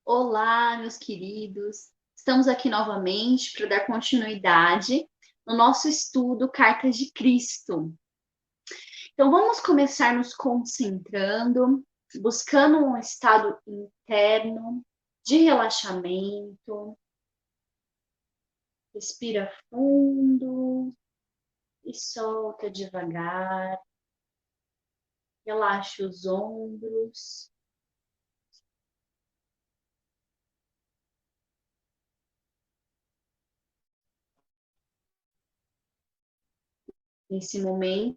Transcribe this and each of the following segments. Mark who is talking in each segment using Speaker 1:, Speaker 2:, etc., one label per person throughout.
Speaker 1: Olá, meus queridos. Estamos aqui novamente para dar continuidade no nosso estudo Cartas de Cristo. Então, vamos começar nos concentrando, buscando um estado interno de relaxamento. Respira fundo e solta devagar. Relaxa os ombros. Nesse momento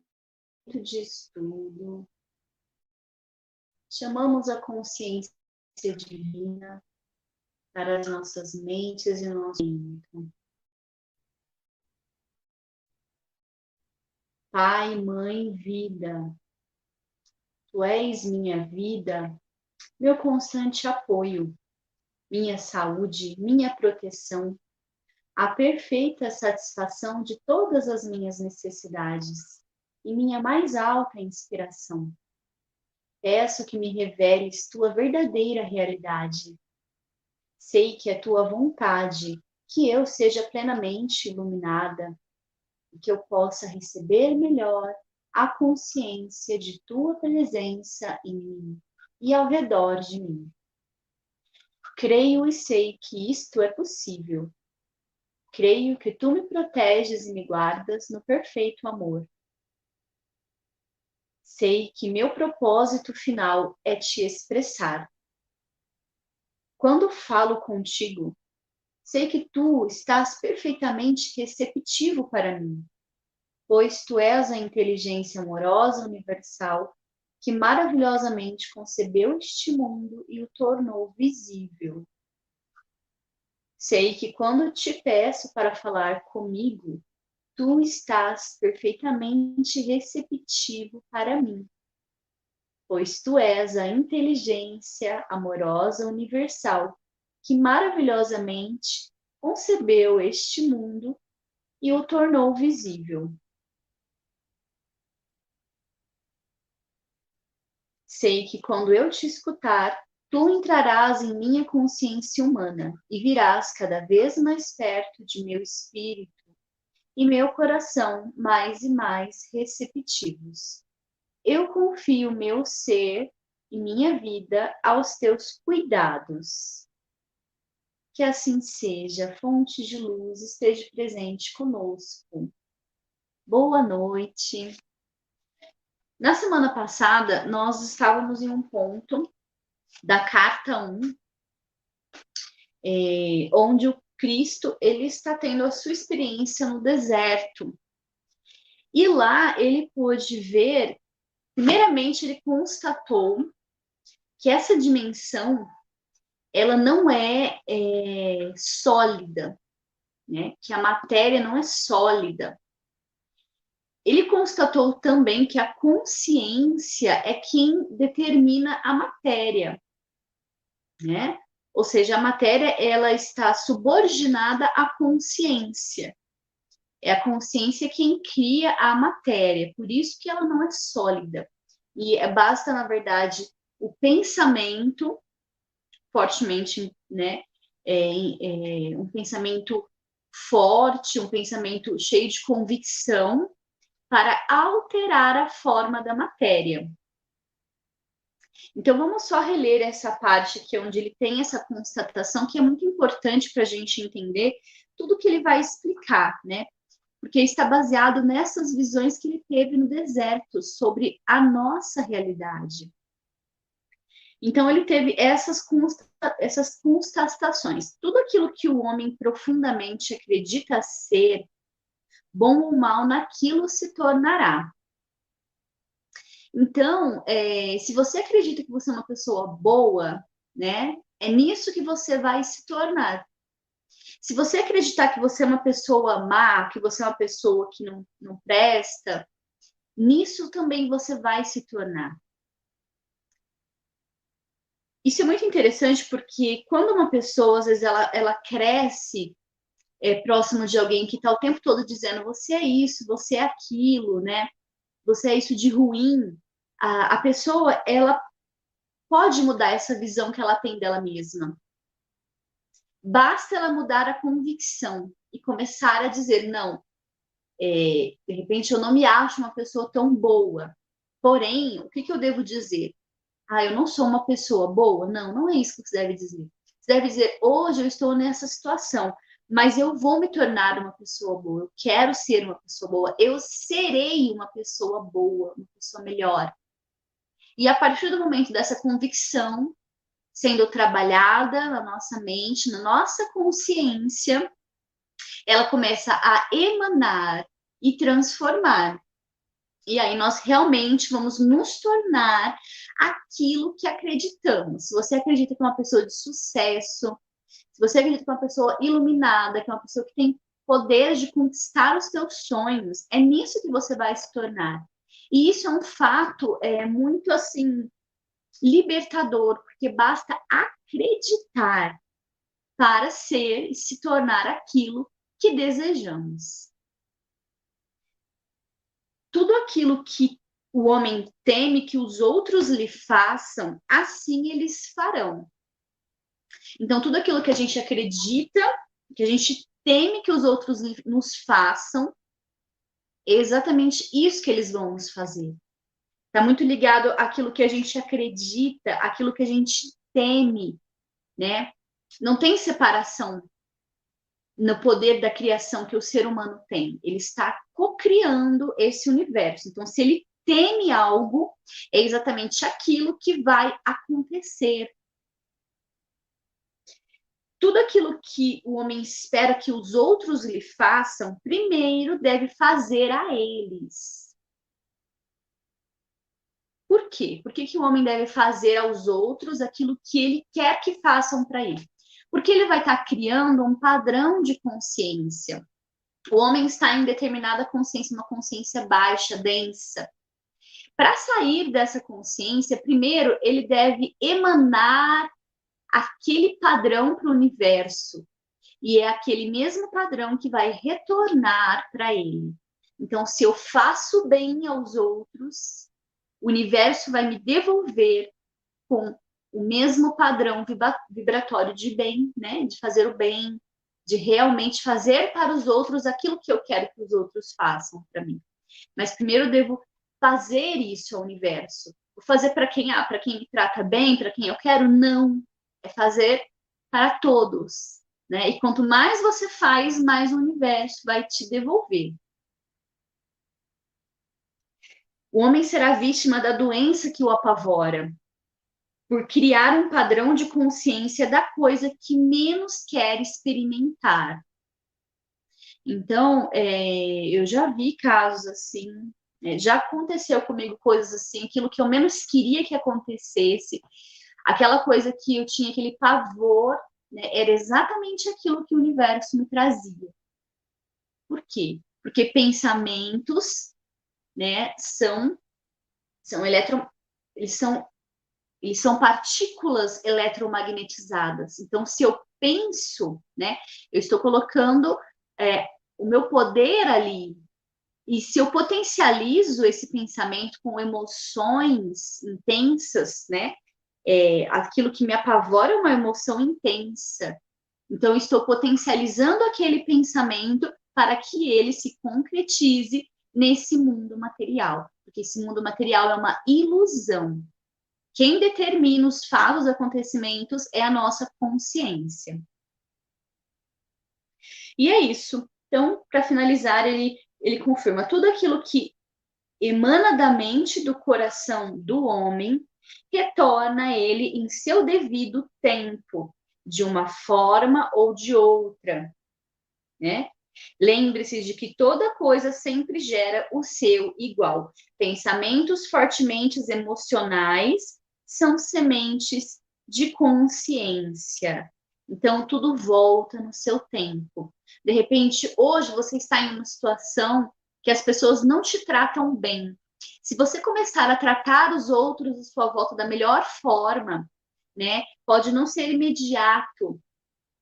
Speaker 1: de estudo, chamamos a consciência divina para as nossas mentes e o nosso mente. Pai, mãe, vida, tu és minha vida, meu constante apoio, minha saúde, minha proteção, a perfeita satisfação de todas as minhas necessidades e minha mais alta inspiração. Peço que me reveles tua verdadeira realidade. Sei que é tua vontade que eu seja plenamente iluminada e que eu possa receber melhor a consciência de tua presença em mim e ao redor de mim. Creio e sei que isto é possível. Creio que tu me proteges e me guardas no perfeito amor. Sei que meu propósito final é te expressar. Quando falo contigo, sei que tu estás perfeitamente receptivo para mim, pois tu és a inteligência amorosa universal que maravilhosamente concebeu este mundo e o tornou visível. Sei que quando te peço para falar comigo, tu estás perfeitamente receptivo para mim, pois tu és a inteligência amorosa universal que maravilhosamente concebeu este mundo e o tornou visível. Sei que quando eu te escutar, tu entrarás em minha consciência humana e virás cada vez mais perto de meu espírito e meu coração mais e mais receptivos. Eu confio meu ser e minha vida aos teus cuidados. Que assim seja, fonte de luz esteja presente conosco. Boa noite. Na semana passada, nós estávamos em um ponto da carta 1, onde o Cristo ele está tendo a sua experiência no deserto. E lá ele pôde ver, primeiramente ele constatou que essa dimensão ela não é sólida, né? Que a matéria não é sólida. Ele constatou também que a consciência é quem determina a matéria, né? Ou seja, a matéria ela está subordinada à consciência. É a consciência quem cria a matéria, por isso que ela não é sólida. E basta, na verdade, o pensamento fortemente, né? Um pensamento forte, um pensamento cheio de convicção para alterar a forma da matéria. Então, vamos só reler essa parte aqui, onde ele tem essa constatação, que é muito importante para a gente entender tudo que ele vai explicar, né? Porque está baseado nessas visões que ele teve no deserto sobre a nossa realidade. Então, ele teve essas constatações. Tudo aquilo que o homem profundamente acredita ser, bom ou mal, naquilo se tornará. Então, se você acredita que você é uma pessoa boa, né, é nisso que você vai se tornar. Se você acreditar que você é uma pessoa má, que você é uma pessoa que não presta, nisso também você vai se tornar. Isso é muito interessante porque quando uma pessoa, às vezes, ela cresce próximo de alguém que está o tempo todo dizendo você é isso, você é aquilo, né? Você é isso de ruim, a pessoa, ela pode mudar essa visão que ela tem dela mesma. Basta ela mudar a convicção e começar a dizer, não, de repente eu não me acho uma pessoa tão boa. Porém, o que eu devo dizer? Ah, eu não sou uma pessoa boa? Não, não é isso que você deve dizer. Você deve dizer, hoje eu estou nessa situação, mas eu vou me tornar uma pessoa boa. Eu quero ser uma pessoa boa. Eu serei uma pessoa boa, uma pessoa melhor. E a partir do momento dessa convicção sendo trabalhada na nossa mente, na nossa consciência, ela começa a emanar e transformar. E aí nós realmente vamos nos tornar aquilo que acreditamos. Se você acredita que é uma pessoa de sucesso, se você acredita que é uma pessoa iluminada, que é uma pessoa que tem poder de conquistar os seus sonhos, é nisso que você vai se tornar. E isso é um fato muito assim libertador, porque basta acreditar para ser e se tornar aquilo que desejamos. Tudo aquilo que o homem teme que os outros lhe façam, assim eles farão. Então, tudo aquilo que a gente acredita, que a gente teme que os outros nos façam, é exatamente isso que eles vão nos fazer. Está muito ligado àquilo que a gente acredita, àquilo que a gente teme, né? Não tem separação no poder da criação que o ser humano tem. Ele está cocriando esse universo. Então, se ele teme algo, é exatamente aquilo que vai acontecer. Tudo aquilo que o homem espera que os outros lhe façam, primeiro deve fazer a eles. Por quê? Por que o homem deve fazer aos outros aquilo que ele quer que façam para ele? Porque ele vai estar criando um padrão de consciência. O homem está em determinada consciência, uma consciência baixa, densa. Para sair dessa consciência, primeiro ele deve emanar aquele padrão para o universo. E é aquele mesmo padrão que vai retornar para ele. Então, se eu faço bem aos outros, o universo vai me devolver com o mesmo padrão vibratório de bem, né? De fazer o bem, de realmente fazer para os outros aquilo que eu quero que os outros façam para mim. Mas primeiro eu devo fazer isso ao universo. Vou fazer para quem? Ah, para quem me trata bem, para quem eu quero? Não. É fazer para todos. Né? E quanto mais você faz, mais o universo vai te devolver. O homem será vítima da doença que o apavora, por criar um padrão de consciência da coisa que menos quer experimentar. Então, eu já vi casos assim, já aconteceu comigo coisas assim, aquilo que eu menos queria que acontecesse, aquela coisa que eu tinha aquele pavor, né, era exatamente aquilo que o universo me trazia. Por quê? Porque pensamentos, né, eles são partículas eletromagnetizadas. Então, se eu penso, né, eu estou colocando o meu poder ali. E se eu potencializo esse pensamento com emoções intensas, né, aquilo que me apavora é uma emoção intensa. Então, eu estou potencializando aquele pensamento para que ele se concretize nesse mundo material. Porque esse mundo material é uma ilusão. Quem determina os fatos, os acontecimentos, é a nossa consciência. E é isso. Então, para finalizar, ele confirma tudo aquilo que emana da mente, do coração do homem, retorna ele em seu devido tempo, de uma forma ou de outra, né? Lembre-se de que toda coisa sempre gera o seu igual. Pensamentos fortemente emocionais são sementes de consciência. Então, tudo volta no seu tempo. De repente, hoje você está em uma situação que as pessoas não te tratam bem. Se você começar a tratar os outros à sua volta da melhor forma, né? Pode não ser imediato,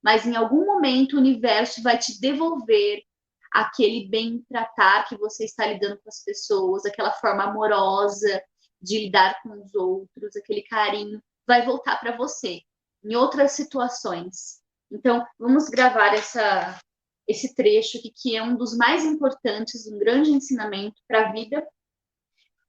Speaker 1: mas em algum momento o universo vai te devolver aquele bem tratar que você está lidando com as pessoas, aquela forma amorosa de lidar com os outros, aquele carinho, vai voltar para você em outras situações. Então, vamos gravar esse trecho aqui, que é um dos mais importantes, um grande ensinamento para a vida,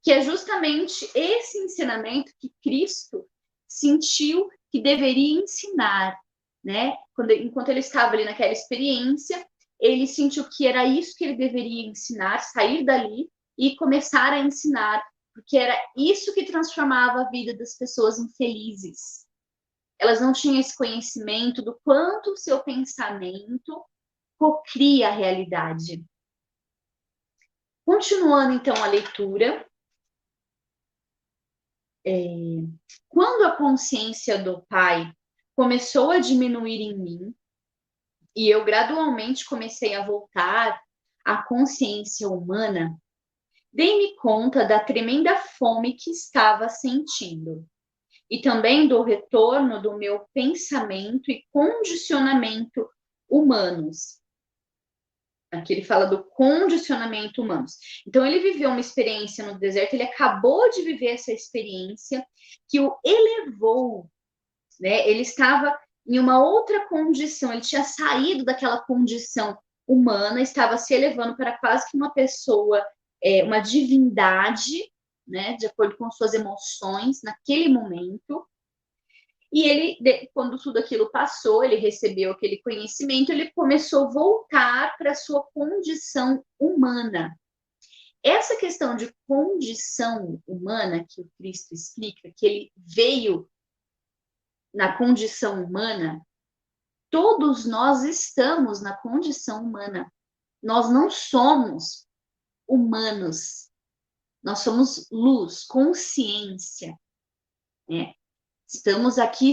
Speaker 1: que é justamente esse ensinamento que Cristo sentiu que deveria ensinar, né? Enquanto ele estava ali naquela experiência, ele sentiu que era isso que ele deveria ensinar, sair dali e começar a ensinar, porque era isso que transformava a vida das pessoas infelizes. Elas não tinham esse conhecimento do quanto o seu pensamento cocria a realidade. Continuando, então, a leitura. Quando a consciência do Pai começou a diminuir em mim, e eu gradualmente comecei a voltar à consciência humana, dei-me conta da tremenda fome que estava sentindo, e também do retorno do meu pensamento e condicionamento humanos. Aqui ele fala do condicionamento humano. Então, ele viveu uma experiência no deserto, ele acabou de viver essa experiência que o elevou, né? Ele estava em uma outra condição, ele tinha saído daquela condição humana, estava se elevando para quase que uma pessoa, uma divindade, né? De acordo com suas emoções naquele momento. E ele, quando tudo aquilo passou, ele recebeu aquele conhecimento, ele começou a voltar para a sua condição humana. Essa questão de condição humana que o Cristo explica, que ele veio na condição humana, todos nós estamos na condição humana. Nós não somos humanos. Nós somos luz, consciência, né? Estamos aqui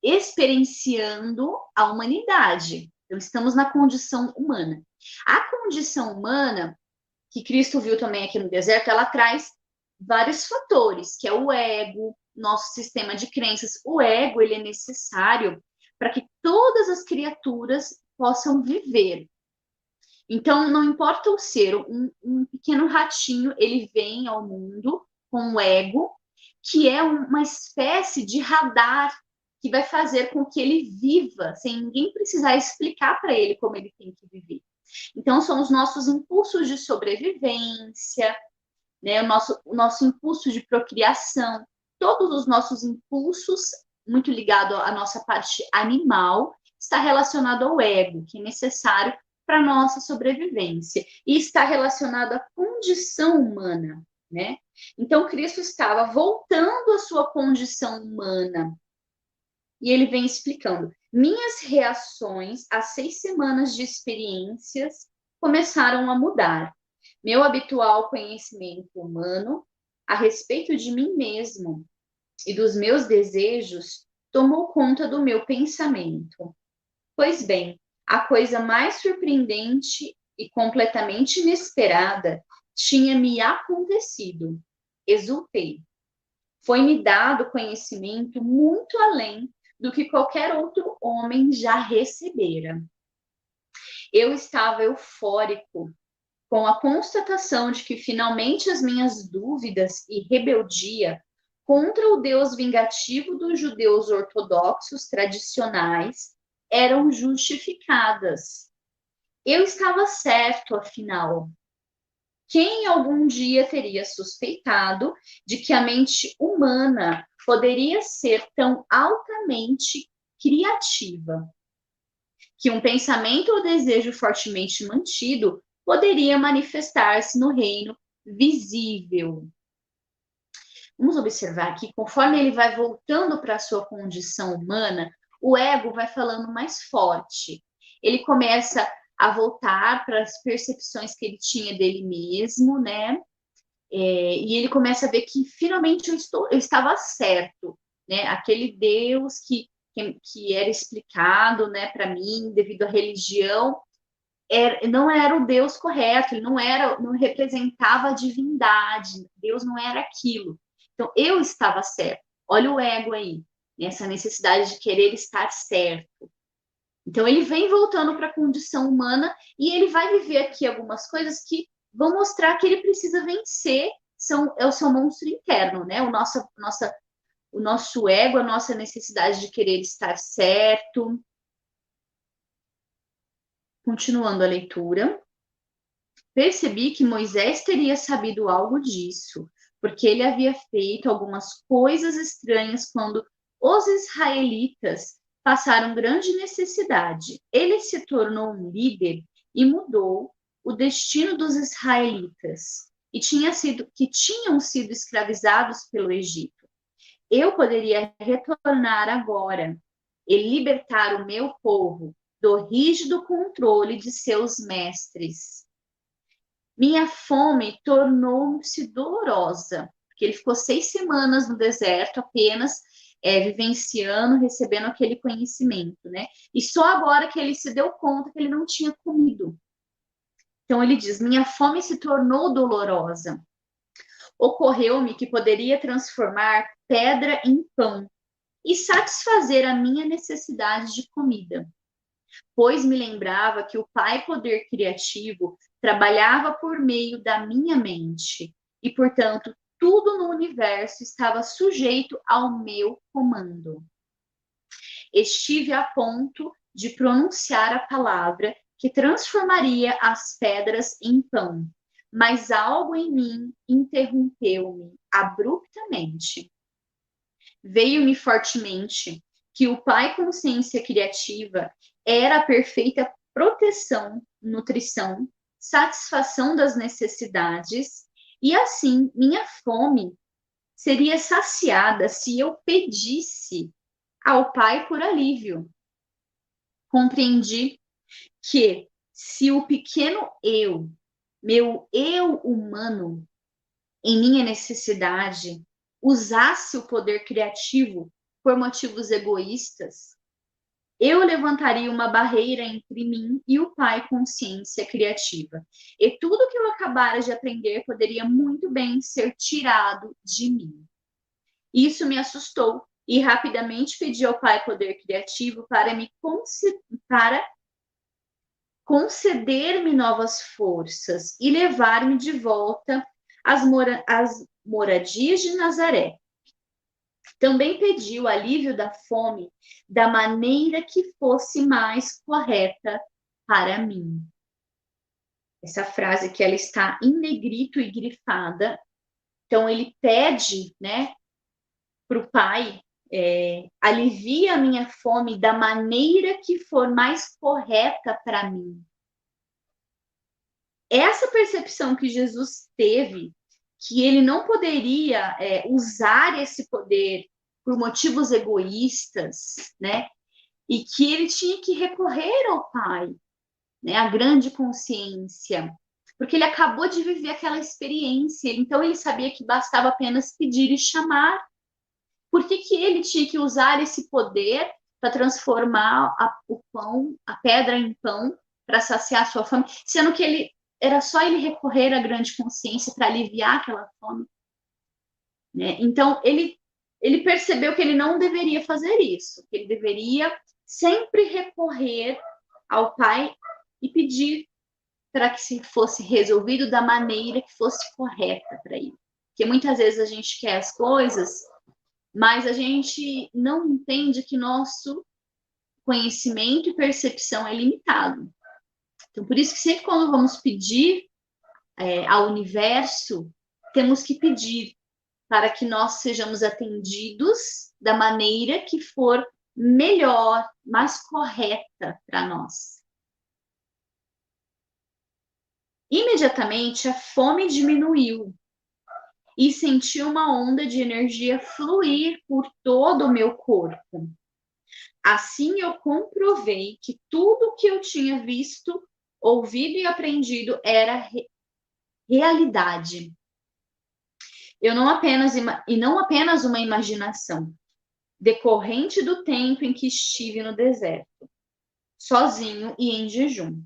Speaker 1: experienciando a humanidade. Então, estamos na condição humana. A condição humana, que Cristo viu também aqui no deserto, ela traz vários fatores, que é o ego, nosso sistema de crenças. O ego, ele é necessário para que todas as criaturas possam viver. Então, não importa o ser, um pequeno ratinho, ele vem ao mundo com o ego, que é uma espécie de radar que vai fazer com que ele viva, sem ninguém precisar explicar para ele como ele tem que viver. Então, são os nossos impulsos de sobrevivência, né? O nosso impulso de procriação, todos os nossos impulsos, muito ligado à nossa parte animal, está relacionado ao ego, que é necessário para a nossa sobrevivência, e está relacionado à condição humana, né? Então, Cristo estava voltando à sua condição humana, e ele vem explicando: minhas reações às 6 semanas de experiências começaram a mudar. Meu habitual conhecimento humano a respeito de mim mesmo e dos meus desejos tomou conta do meu pensamento. Pois bem, a coisa mais surpreendente e completamente inesperada tinha me acontecido. Exultei. Foi-me dado conhecimento muito além do que qualquer outro homem já recebera. Eu estava eufórico com a constatação de que finalmente as minhas dúvidas e rebeldia contra o Deus vingativo dos judeus ortodoxos tradicionais eram justificadas. Eu estava certo, afinal. Quem algum dia teria suspeitado de que a mente humana poderia ser tão altamente criativa? Que um pensamento ou desejo fortemente mantido poderia manifestar-se no reino visível. Vamos observar que, conforme ele vai voltando para a sua condição humana, o ego vai falando mais forte. Ele começa a voltar para as percepções que ele tinha dele mesmo, né? E ele começa a ver que finalmente eu estava certo, né? Aquele Deus que era explicado, né, para mim devido à religião, não era o Deus correto, ele não representava a divindade, Deus não era aquilo. Então eu estava certo. Olha o ego aí, essa necessidade de querer estar certo. Então ele vem voltando para a condição humana e ele vai viver aqui algumas coisas que vão mostrar que ele precisa vencer, é o seu monstro interno, né? O nosso ego, a nossa necessidade de querer estar certo, Continuando a leitura, percebi que Moisés teria sabido algo disso, porque ele havia feito algumas coisas estranhas quando os israelitas passaram grande necessidade. Ele se tornou um líder e mudou o destino dos israelitas, que tinham sido escravizados pelo Egito. Eu poderia retornar agora e libertar o meu povo do rígido controle de seus mestres. Minha fome tornou-se dolorosa, porque ele ficou 6 semanas no deserto apenas vivenciando, recebendo aquele conhecimento, né? E só agora que ele se deu conta que ele não tinha comido. Então ele diz: minha fome se tornou dolorosa. Ocorreu-me que poderia transformar pedra em pão e satisfazer a minha necessidade de comida, pois me lembrava que o Pai Poder Criativo trabalhava por meio da minha mente e, portanto, tudo no universo estava sujeito ao meu comando. Estive a ponto de pronunciar a palavra que transformaria as pedras em pão, mas algo em mim interrompeu-me abruptamente. Veio-me fortemente que o Pai Consciência Criativa era a perfeita proteção, nutrição, satisfação das necessidades, e assim minha fome seria saciada se eu pedisse ao Pai por alívio. Compreendi que se o pequeno eu, meu eu humano, em minha necessidade, usasse o poder criativo por motivos egoístas, eu levantaria uma barreira entre mim e o Pai Consciência Criativa. E tudo que eu acabara de aprender poderia muito bem ser tirado de mim. Isso me assustou e rapidamente pedi ao Pai Poder Criativo para conceder-me novas forças e levar-me de volta às moradias de Nazaré. Também pedi o alívio da fome da maneira que fosse mais correta para mim. Essa frase que ela está em negrito e grifada. Então ele pede, né, para o Pai, alivia a minha fome da maneira que for mais correta para mim. Essa percepção que Jesus teve, que ele não poderia usar esse poder por motivos egoístas, né? E que ele tinha que recorrer ao Pai, né? A grande consciência, porque ele acabou de viver aquela experiência, então ele sabia que bastava apenas pedir e chamar. Por que ele tinha que usar esse poder para transformar o pão, a pedra em pão, para saciar a sua fome, sendo que era só ele recorrer à grande consciência para aliviar aquela fome, né? Então ele percebeu que ele não deveria fazer isso, que ele deveria sempre recorrer ao Pai e pedir para que se fosse resolvido da maneira que fosse correta para ele. Porque muitas vezes a gente quer as coisas, mas a gente não entende que nosso conhecimento e percepção é limitado. Então, por isso que sempre quando vamos pedir ao universo, temos que pedir para que nós sejamos atendidos da maneira que for melhor, mais correta para nós. Imediatamente, a fome diminuiu e senti uma onda de energia fluir por todo o meu corpo. Assim eu comprovei que tudo que eu tinha visto, ouvido e aprendido era realidade. Não apenas uma imaginação, decorrente do tempo em que estive no deserto, sozinho e em jejum.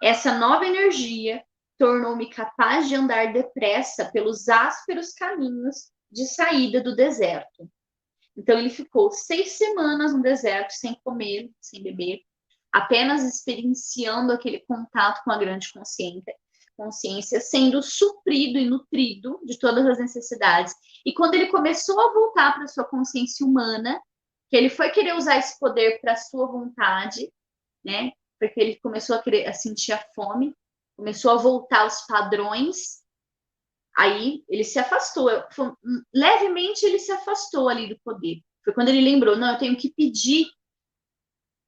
Speaker 1: Essa nova energia tornou-me capaz de andar depressa pelos ásperos caminhos de saída do deserto. Então, ele ficou 6 semanas no deserto, sem comer, sem beber, apenas experienciando aquele contato com a grande consciência, sendo suprido e nutrido de todas as necessidades. E quando ele começou a voltar para a sua consciência humana, que ele foi querer usar esse poder para a sua vontade, né? porque ele começou a sentir a fome, começou a voltar aos padrões. Aí ele se afastou, levemente ele se afastou ali do poder. Foi quando ele lembrou, não, eu tenho que pedir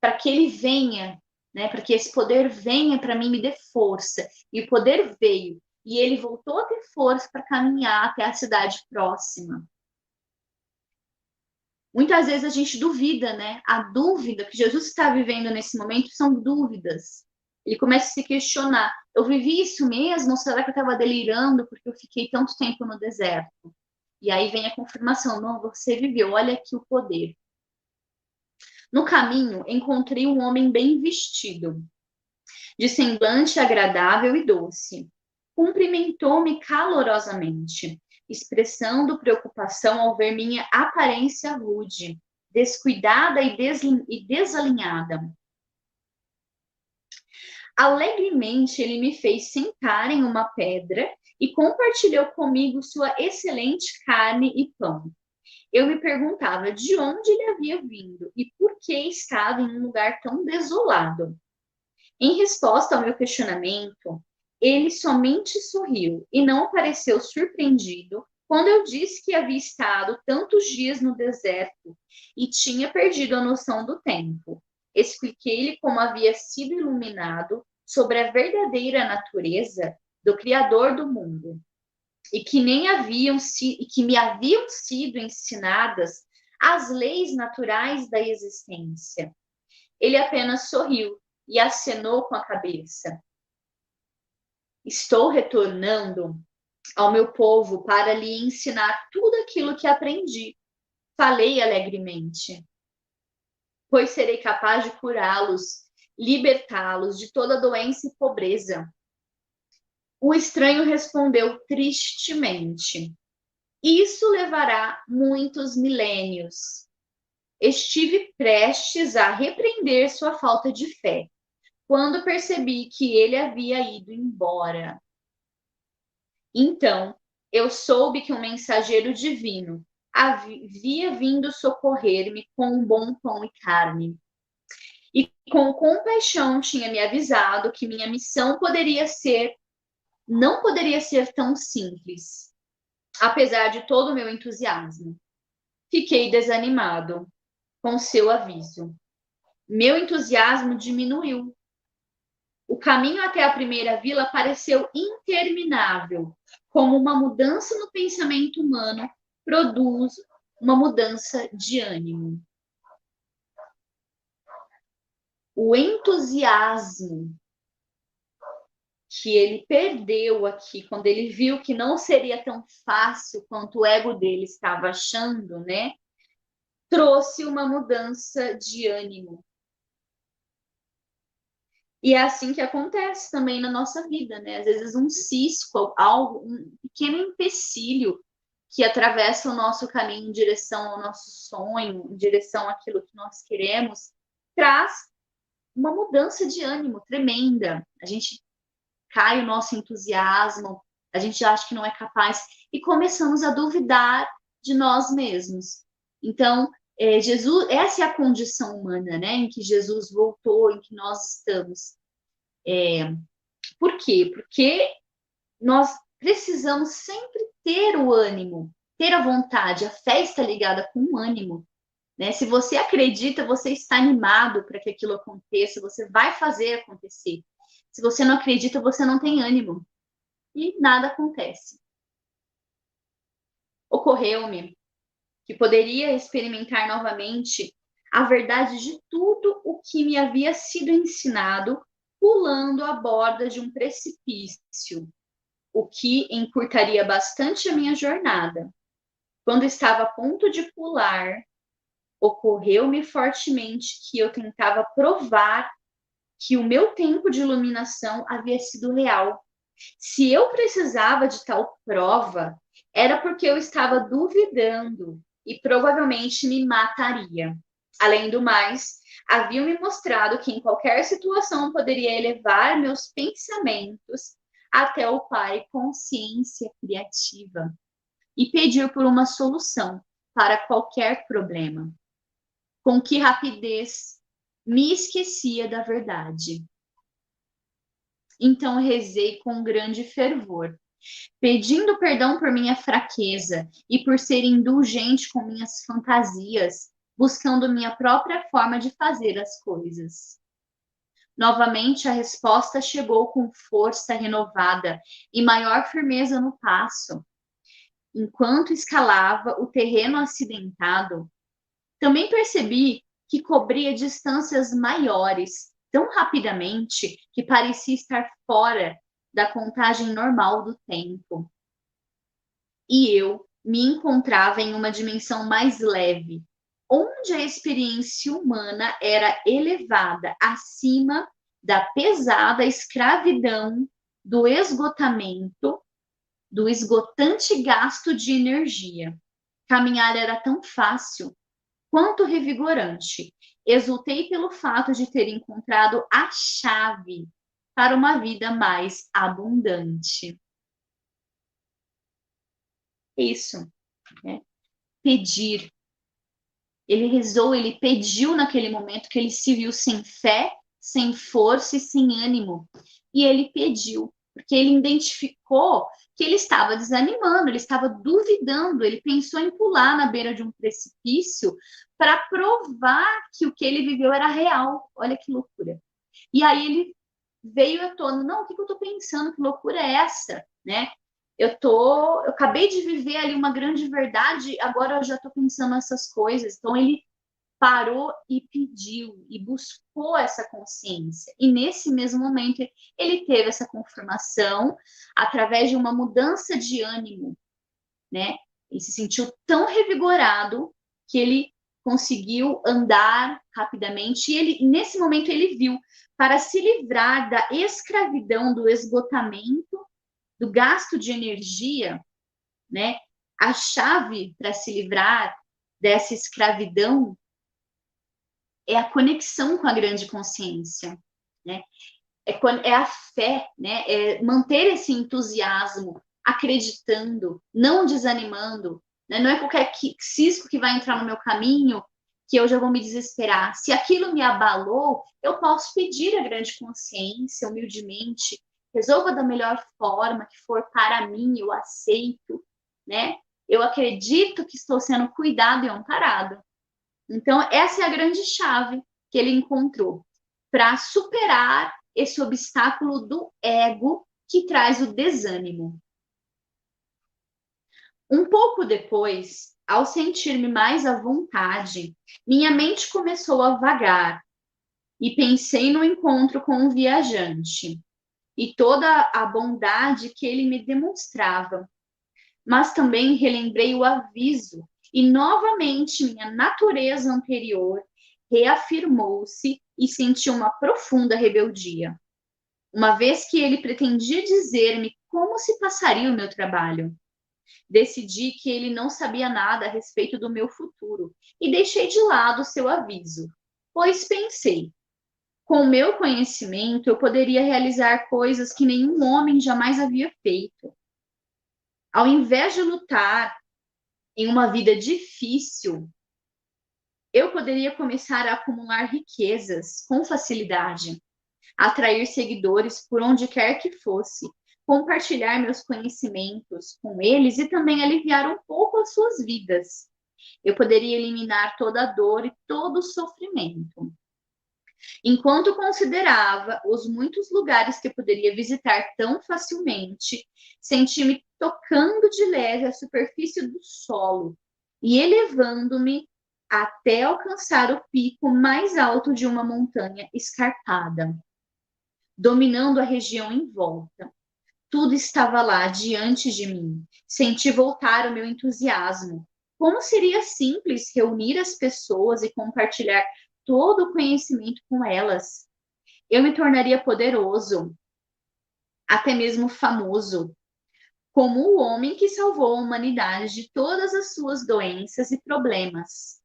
Speaker 1: para que ele venha, né, para que esse poder venha para mim, me dê força. E o poder veio, e ele voltou a ter força para caminhar até a cidade próxima. Muitas vezes a gente duvida, né? A dúvida que Jesus está vivendo nesse momento são dúvidas. Ele começa a se questionar: eu vivi isso mesmo? Ou será que eu estava delirando porque eu fiquei tanto tempo no deserto? E aí vem a confirmação: não, você viveu, olha aqui o poder. No caminho, encontrei um homem bem vestido, de semblante agradável e doce. Cumprimentou-me calorosamente, expressando preocupação ao ver minha aparência rude, descuidada e desalinhada. Alegremente ele me fez sentar em uma pedra e compartilhou comigo sua excelente carne e pão. Eu me perguntava de onde ele havia vindo e por que estava em um lugar tão desolado. Em resposta ao meu questionamento, ele somente sorriu e não pareceu surpreendido quando eu disse que havia estado tantos dias no deserto e tinha perdido a noção do tempo. Expliquei-lhe como havia sido iluminado sobre a verdadeira natureza do Criador do mundo e que me haviam sido ensinadas as leis naturais da existência. Ele apenas sorriu e acenou com a cabeça. Estou retornando ao meu povo para lhe ensinar tudo aquilo que aprendi. Falei alegremente, pois serei capaz de curá-los, libertá-los de toda doença e pobreza. O estranho respondeu tristemente: isso levará muitos milênios. Estive prestes a repreender sua falta de fé, quando percebi que ele havia ido embora. Então, eu soube que um mensageiro divino havia vindo socorrer-me com um bom pão e carne. E com compaixão tinha me avisado que minha missão não poderia ser tão simples, apesar de todo o meu entusiasmo. Fiquei desanimado com seu aviso. Meu entusiasmo diminuiu. O caminho até a primeira vila pareceu interminável, como uma mudança no pensamento humano produz uma mudança de ânimo. O entusiasmo que ele perdeu aqui, quando ele viu que não seria tão fácil quanto o ego dele estava achando, né? Trouxe uma mudança de ânimo. E é assim que acontece também na nossa vida, né? Às vezes um cisco, algo, um pequeno empecilho que atravessa o nosso caminho em direção ao nosso sonho, em direção àquilo que nós queremos, traz uma mudança de ânimo tremenda. A gente cai o nosso entusiasmo, a gente acha que não é capaz e começamos a duvidar de nós mesmos. Então, Jesus, essa é a condição humana, né, em que Jesus voltou, em que nós estamos. Por quê? Porque nós precisamos sempre ter o ânimo, ter a vontade. A fé está ligada com o ânimo, né? Se você acredita, você está animado para que aquilo aconteça, você vai fazer acontecer. Se você não acredita, você não tem ânimo e nada acontece. Ocorreu-me que poderia experimentar novamente a verdade de tudo o que me havia sido ensinado pulando a borda de um precipício, o que encurtaria bastante a minha jornada. Quando estava a ponto de pular, ocorreu-me fortemente que eu tentava provar que o meu tempo de iluminação havia sido real. Se eu precisava de tal prova, era porque eu estava duvidando e provavelmente me mataria. Além do mais, haviam me mostrado que em qualquer situação poderia elevar meus pensamentos até o Pai consciência criativa e pedir por uma solução para qualquer problema. Com que rapidez me esquecia da verdade. Então rezei com grande fervor, pedindo perdão por minha fraqueza e por ser indulgente com minhas fantasias, buscando minha própria forma de fazer as coisas. Novamente a resposta chegou com força renovada e maior firmeza no passo. Enquanto escalava o terreno acidentado, também percebi que cobria distâncias maiores tão rapidamente que parecia estar fora da contagem normal do tempo. E eu me encontrava em uma dimensão mais leve, onde a experiência humana era elevada acima da pesada escravidão do esgotamento, do esgotante gasto de energia. Caminhar era tão fácil quanto revigorante. Exultei pelo fato de ter encontrado a chave para uma vida mais abundante. Isso, né? Pedir. Ele rezou, ele pediu naquele momento que ele se viu sem fé, sem força e sem ânimo. E ele pediu, porque ele identificou que ele estava desanimando, ele estava duvidando, ele pensou em pular na beira de um precipício para provar que o que ele viveu era real. Olha que loucura. E aí ele veio à tona, não, o que eu estou pensando? Que loucura é essa, né? Eu acabei de viver ali uma grande verdade, agora eu já estou pensando essas coisas. Então ele parou e pediu e buscou essa consciência. E nesse mesmo momento ele teve essa confirmação através de uma mudança de ânimo, né? Ele se sentiu tão revigorado que ele conseguiu andar rapidamente e ele nesse momento ele viu para se livrar da escravidão, do esgotamento, do gasto de energia, né? A chave para se livrar dessa escravidão é a conexão com a grande consciência, né? É a fé, né? É manter esse entusiasmo, acreditando, não desanimando, né? Não é qualquer cisco que vai entrar no meu caminho que eu já vou me desesperar. Se aquilo me abalou, eu posso pedir à grande consciência, humildemente, resolva da melhor forma que for para mim, eu aceito, né? Eu acredito que estou sendo cuidado e amparado. Então, essa é a grande chave que ele encontrou para superar esse obstáculo do ego que traz o desânimo. Um pouco depois, ao sentir-me mais à vontade, minha mente começou a vagar e pensei no encontro com um viajante e toda a bondade que ele me demonstrava. Mas também relembrei o aviso e novamente minha natureza anterior reafirmou-se e senti uma profunda rebeldia, uma vez que ele pretendia dizer-me como se passaria o meu trabalho. Decidi que ele não sabia nada a respeito do meu futuro e deixei de lado seu aviso, pois pensei, com o meu conhecimento eu poderia realizar coisas que nenhum homem jamais havia feito. Ao invés de lutar em uma vida difícil, eu poderia começar a acumular riquezas com facilidade, atrair seguidores por onde quer que fosse, compartilhar meus conhecimentos com eles e também aliviar um pouco as suas vidas. Eu poderia eliminar toda a dor e todo o sofrimento. Enquanto considerava os muitos lugares que eu poderia visitar tão facilmente, senti-me tocando de leve a superfície do solo e elevando-me até alcançar o pico mais alto de uma montanha escarpada, dominando a região em volta. Tudo estava lá diante de mim. Senti voltar o meu entusiasmo. Como seria simples reunir as pessoas e compartilhar todo o conhecimento com elas. Eu me tornaria poderoso, até mesmo famoso, como o homem que salvou a humanidade de todas as suas doenças e problemas.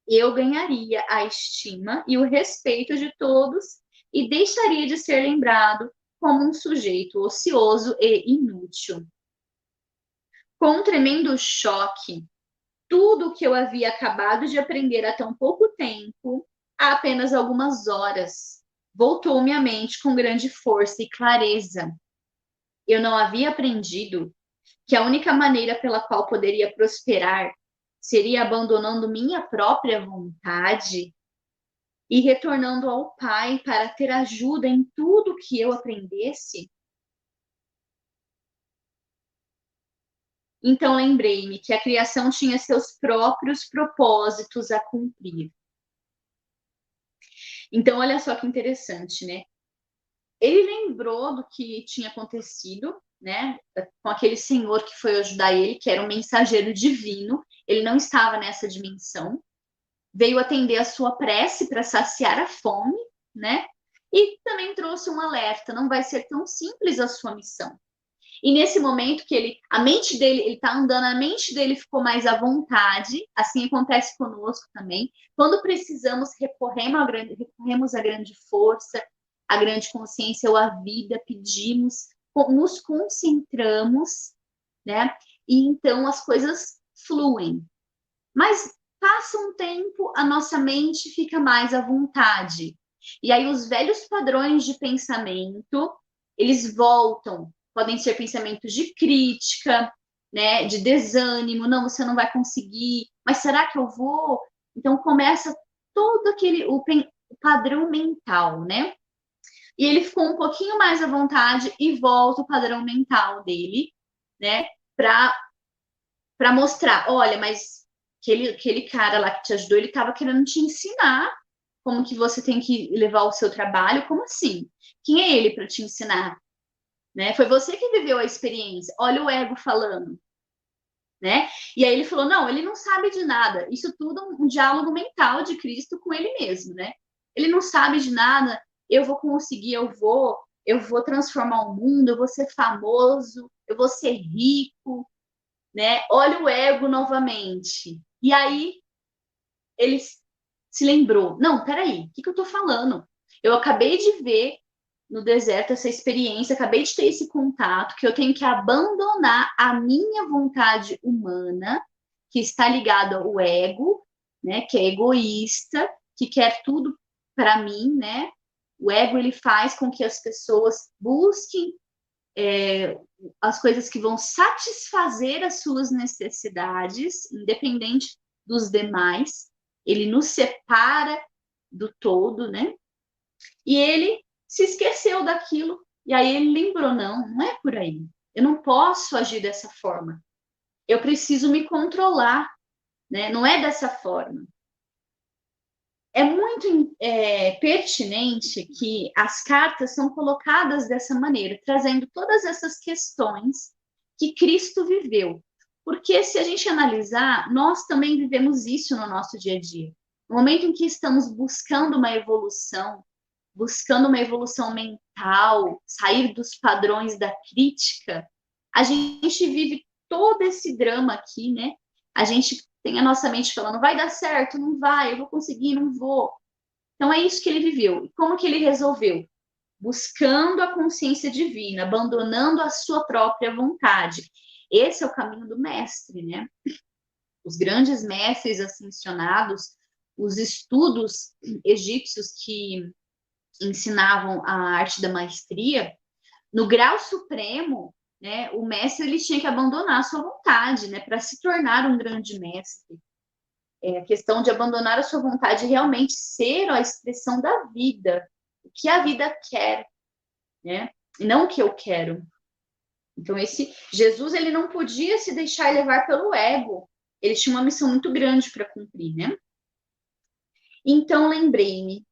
Speaker 1: Eu ganharia a estima e o respeito de todos e deixaria de ser lembrado como um sujeito ocioso e inútil. Com um tremendo choque, tudo o que eu havia acabado de aprender há tão pouco tempo Há apenas algumas horas, voltou-me à mente com grande força e clareza. Eu não havia aprendido que a única maneira pela qual poderia prosperar seria abandonando minha própria vontade e retornando ao Pai para ter ajuda em tudo que eu aprendesse. Então lembrei-me que a criação tinha seus próprios propósitos a cumprir. Então, olha só que interessante, né? Ele lembrou do que tinha acontecido, né? Com aquele senhor que foi ajudar ele, que era um mensageiro divino. Ele não estava nessa dimensão. Veio atender a sua prece para saciar a fome, né? E também trouxe um alerta: não vai ser tão simples a sua missão. E nesse momento que a mente dele, ele está andando, a mente dele ficou mais à vontade. Assim acontece conosco também. Quando precisamos, recorremos à grande força, à grande consciência ou à vida, pedimos, nos concentramos, né? E então as coisas fluem. Mas passa um tempo, a nossa mente fica mais à vontade. E aí os velhos padrões de pensamento, eles voltam. Podem ser pensamentos de crítica, né, de desânimo, não, você não vai conseguir, mas será que eu vou? Então começa todo o padrão mental, né? E ele ficou um pouquinho mais à vontade e volta o padrão mental dele, né, para mostrar, olha, mas aquele cara lá que te ajudou, ele estava querendo te ensinar como que você tem que levar o seu trabalho, como assim? Quem é ele para te ensinar? Né? Foi você que viveu a experiência. Olha o ego falando, né? E aí ele falou, não, ele não sabe de nada. Isso tudo é um diálogo mental de Cristo com ele mesmo, né? Ele não sabe de nada. Eu vou conseguir, eu vou transformar o mundo, eu vou ser famoso, eu vou ser rico, né? Olha o ego novamente. E aí ele se lembrou: não, peraí, o que eu estou falando? Eu acabei de ver no deserto essa experiência, acabei de ter esse contato, que eu tenho que abandonar a minha vontade humana, que está ligada ao ego, né? Que é egoísta, que quer tudo para mim, né? O ego ele faz com que as pessoas busquem as coisas que vão satisfazer as suas necessidades, independente dos demais. Ele nos separa do todo, né? E ele se esqueceu daquilo. E aí ele lembrou: não, não é por aí. Eu não posso agir dessa forma. Eu preciso me controlar, né? Não é dessa forma. É muito pertinente que as cartas são colocadas dessa maneira, trazendo todas essas questões que Cristo viveu. Porque se a gente analisar, nós também vivemos isso no nosso dia a dia. No momento em que estamos buscando uma evolução mental, sair dos padrões da crítica, a gente vive todo esse drama aqui, né? A gente tem a nossa mente falando, vai dar certo, não vai, eu vou conseguir, não vou. Então é isso que ele viveu. E como que ele resolveu? Buscando a consciência divina, abandonando a sua própria vontade. Esse é o caminho do mestre, né? Os grandes mestres ascensionados, os estudos egípcios que ensinavam a arte da maestria, no grau supremo, né, o mestre ele tinha que abandonar a sua vontade, né, para se tornar um grande mestre. É a questão de abandonar a sua vontade e realmente ser a expressão da vida, o que a vida quer, né, e não o que eu quero. Então esse Jesus ele não podia se deixar levar pelo ego. Ele tinha uma missão muito grande para cumprir, né? Então lembrei-me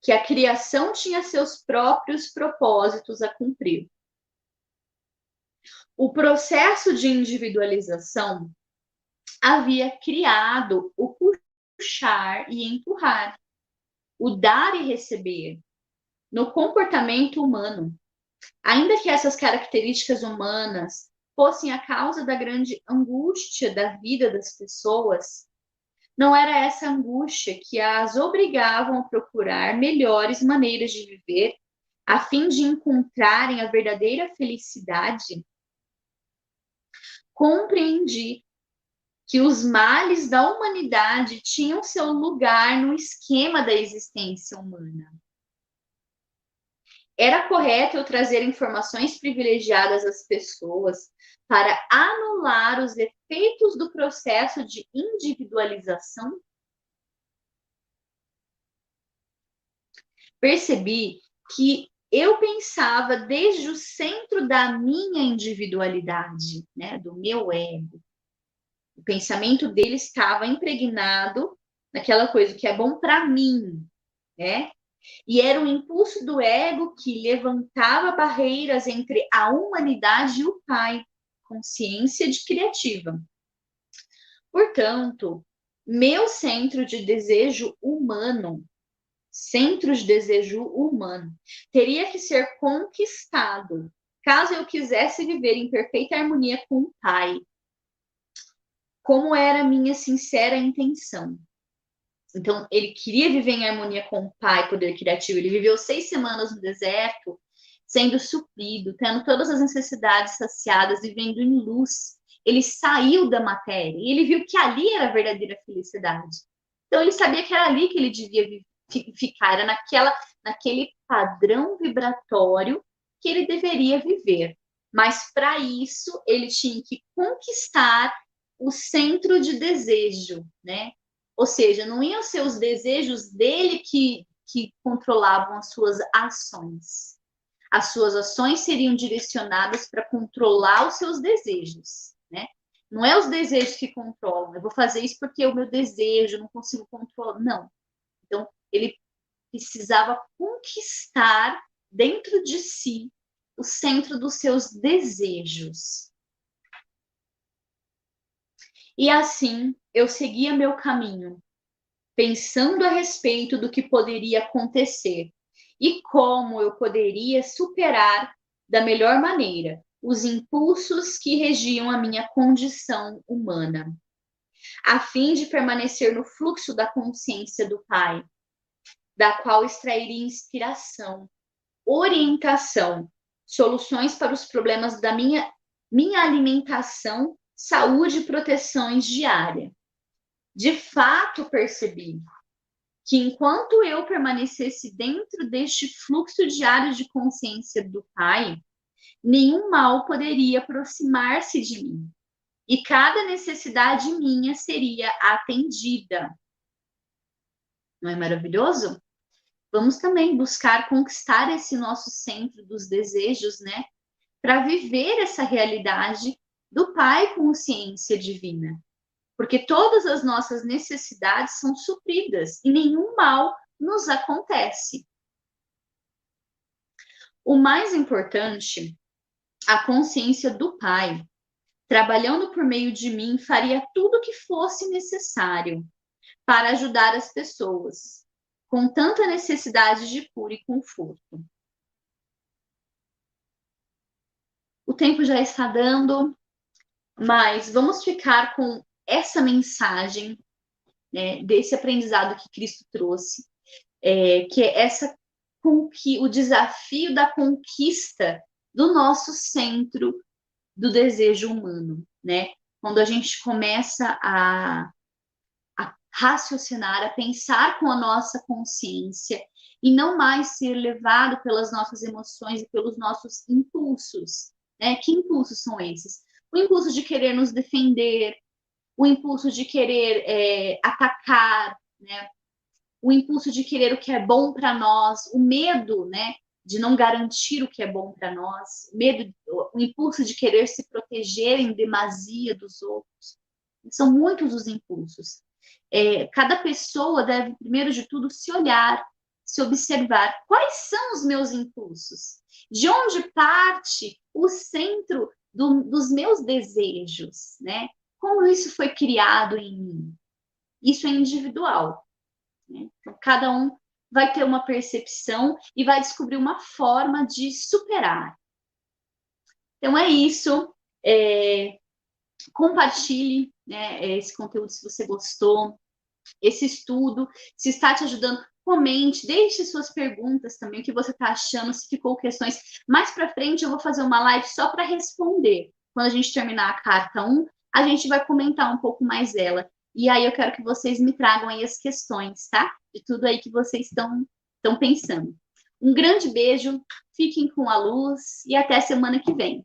Speaker 1: que a criação tinha seus próprios propósitos a cumprir. O processo de individualização havia criado o puxar e empurrar, o dar e receber no comportamento humano. Ainda que essas características humanas fossem a causa da grande angústia da vida das pessoas, não era essa angústia que as obrigavam a procurar melhores maneiras de viver a fim de encontrarem a verdadeira felicidade. Compreendi que os males da humanidade tinham seu lugar no esquema da existência humana. Era correto eu trazer informações privilegiadas às pessoas para anular os efeitos do processo de individualização? Percebi que eu pensava desde o centro da minha individualidade, né, do meu ego. O pensamento dele estava impregnado naquela coisa que é bom para mim, né? E era o impulso do ego que levantava barreiras entre a humanidade e o Pai, consciência de criativa. Portanto, meu centro de desejo humano, teria que ser conquistado, caso eu quisesse viver em perfeita harmonia com o Pai, como era a minha sincera intenção. Então, ele queria viver em harmonia com o Pai, poder criativo. Ele viveu 6 semanas no deserto, sendo suprido, tendo todas as necessidades saciadas, vivendo em luz. Ele saiu da matéria e ele viu que ali era a verdadeira felicidade. Então, ele sabia que era ali que ele devia ficar, era naquele padrão vibratório que ele deveria viver. Mas, para isso, ele tinha que conquistar o centro de desejo, né? Ou seja, não iam ser os desejos dele que controlavam as suas ações. As suas ações seriam direcionadas para controlar os seus desejos, né? Não é os desejos que controlam. Eu vou fazer isso porque é o meu desejo, não consigo controlar. Não. Então, ele precisava conquistar dentro de si o centro dos seus desejos. E assim, eu seguia meu caminho, pensando a respeito do que poderia acontecer e como eu poderia superar da melhor maneira os impulsos que regiam a minha condição humana, a fim de permanecer no fluxo da consciência do Pai, da qual extrairia inspiração, orientação, soluções para os problemas da minha alimentação, saúde e proteções diárias. De fato, percebi que enquanto eu permanecesse dentro deste fluxo diário de consciência do Pai, nenhum mal poderia aproximar-se de mim. E cada necessidade minha seria atendida. Não é maravilhoso? Vamos também buscar conquistar esse nosso centro dos desejos, né? Para viver essa realidade do Pai consciência divina. Porque todas as nossas necessidades são supridas e nenhum mal nos acontece. O mais importante, a consciência do Pai, trabalhando por meio de mim, faria tudo o que fosse necessário para ajudar as pessoas, com tanta necessidade de cura e conforto. O tempo já está dando, mas vamos ficar com essa mensagem, né, desse aprendizado que Cristo trouxe, que é o desafio da conquista do nosso centro do desejo humano, né? Quando a gente começa a raciocinar, a pensar com a nossa consciência e não mais ser levado pelas nossas emoções e pelos nossos impulsos, né? Que impulsos são esses? O impulso de querer nos defender, o impulso de querer atacar, né? O impulso de querer o que é bom para nós, o medo, né, de não garantir o que é bom para nós, o impulso de querer se proteger em demasia dos outros. São muitos os impulsos. Cada pessoa deve, primeiro de tudo, se olhar, se observar. Quais são os meus impulsos? De onde parte o centro dos meus desejos, né? Como isso foi criado em mim? Isso é individual. Então, cada um vai ter uma percepção e vai descobrir uma forma de superar. Então, é isso. Compartilhe, né, esse conteúdo se você gostou, esse estudo, se está te ajudando, comente, deixe suas perguntas também, o que você está achando, se ficou questões. Mais para frente eu vou fazer uma live só para responder. Quando a gente terminar a carta 1, a gente vai comentar um pouco mais dela. E aí eu quero que vocês me tragam aí as questões, tá? De tudo aí que vocês estão pensando. Um grande beijo, fiquem com a luz e até semana que vem.